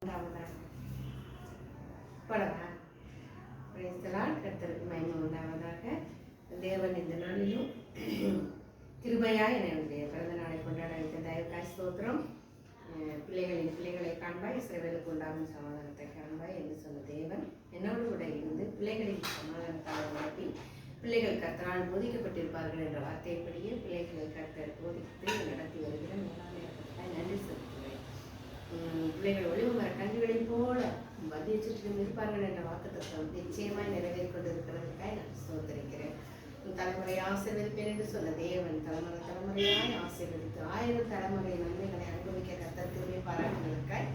உண்டாவதாக. படவா பிரைஸ்தலால் கர்த்தருக்கு மகிமை உண்டாவதாக. தேவன் இந்த நாளிலும் கிருபையாய் என்னுடைய பிறந்த நாளை கொண்டாட வைத்த தயவுக்காய் ஸ்தோத்திரம். பிள்ளைகளை காண்பாய், இஸ்ரவேலுக்கு உண்டாகும் சமாதானத்தை காண்பாய் என்று சொன்ன தேவன் என்னோடு கூட இருந்து பிள்ளைகளின் சமாதானத்தால் உண்டாக்கி பிள்ளைகள் கர்த்தரால் போதிக்கப்பட்டிருப்பார்கள் என்ற வார்த்தைப்படியே பிள்ளைகளை கர்த்தர் போதித்து நடத்தி வருகிற மேலாண்மையாய் நன்றி செலுத்துகிறேன். பிள்ளைகள் ஒளிவு மர கன்றுகளைப் போல மத்திய சுற்றிலும் இருப்பார்கள் என்ற வாக்குத்தத்தம் நிச்சயமாய் நிறைவேறி கொண்டிருக்கிறதுக்காய் நான் ஸ்தோத்திரிக்கிறேன். தலைமுறை ஆசீர்வதிப்பேன் என்று சொன்ன தேவன் தலைமுறையாய் ஆசீர்வதித்து 1000 தலைமுறை நன்மைகளை அனுபவிக்க கர்த்தருக்கு பாராட்டுகளுக்காய்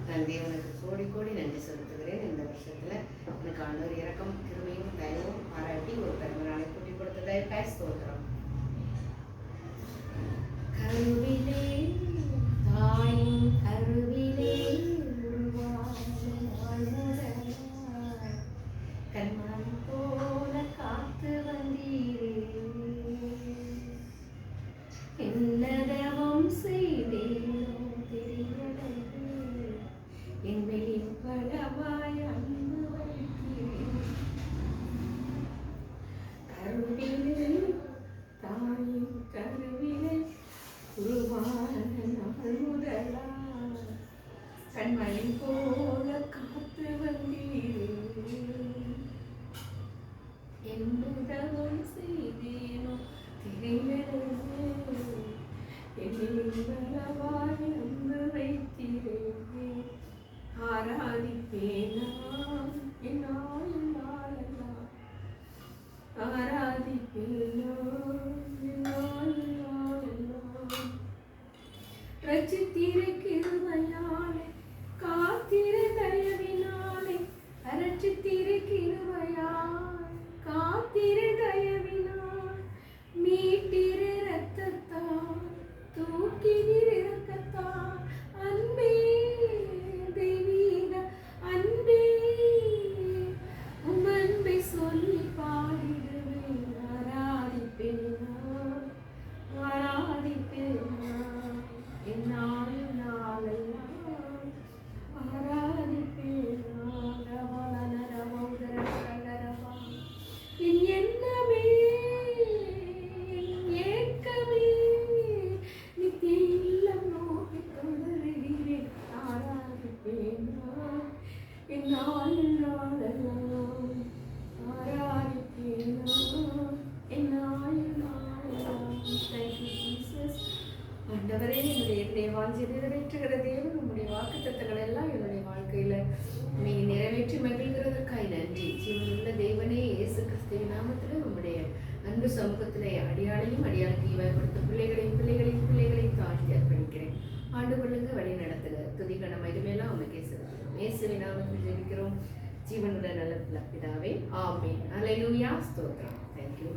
நான் தேவனுக்கு கோடி கோடி நன்றி செலுத்துகிறேன். இந்த வருஷத்துல எனக்கு ஆண்டவர் இரக்கம் கிருபையும் தயவும் பாராட்டி ஒரு பிறந்த நாளை கூட்டி கொடுத்ததாய் ஸ்தோத்திரம். கருவிலே தாயின் கருவிலே கண்மணி போல காத்து வந்தீரே, என்னதவம் செய்தேனோ தெரியலையே, என் வெளிப்படவாய் அன்பு வைக்கிறேன். கருவிலே தாயின் கருவிலே உருவான நாள் முதலா கண்மணி போல காத்து வந்தீரே, என்னதவம் செய்தேனோ தெரியலையே, என் வெளிப்படவாய் அன்பு வைக்கிறேன். ஆராதிப்பேனா என்னாலும் நாளெல்லாம், ஆராதிப்பேனா என்னாலும் நாளெல்லாம். ரட்சித்தீரே கிருபையாலே, காத்தீரே தயவினாலே, ரட்சித்தீரே கிருபையாலே, காத்தீரே தயவினாலே, மீட்டீரே இரத்தத்தால், தூக்கினீர் இரக்கத்தால், அன்பே தெய்வீக அன்பே, உம் அன்பை சொல்லி பாடிடுவேன். ஆராதிப்பேனா ஆராதிப்பேனா என்னாலும் நாளெல்லாம், ஆராதிப்பேனா ரவலனரமௌதரகரவா. என் எண்ணமே என் ஏக்கமே நித்திய இல்லம் நோக்கி தொடருகிறேன். ஆராதிப்பேனா என்னாலும் நாளெல்லாம், ஆராதிப்பேனா என்னாலும் நாளெல்லாம். Thank you, Jesus. ஆண்டவரே, என்னுடைய வாஞ்சை நிறைவேற்றுகிற தேவன், உங்களுடைய வாக்குத்தத்தங்கள் எல்லாம் என்னுடைய வாழ்க்கையில நீங்க நிறைவேற்றி மகிழ்கிறதற்காய் நன்றி. ஜீவனுள்ள தேவனே, இயேசு கிறிஸ்துவின் நாமத்தில் உங்களுடைய அன்பு சமூகத்திலே அடியாளையும் அடியாளுக்கு இவைப்படுத்த பிள்ளைகளையும் தாழ்த்தி அர்ப்பணிக்கிறேன். ஆண்டு கொள்ளுங்க, வழி நடத்துக, துதிகணம் இதுமேலாம் உமக்கே செலுத்துகிறோம். இயேசுவின் நாமத்தில் ஜெபிக்கிறோம் ஜீவனுள்ள நல்ல பிதாவே, ஆமென். அல்லேலூயா, ஸ்தோத்திரம். தேங்க்யூ.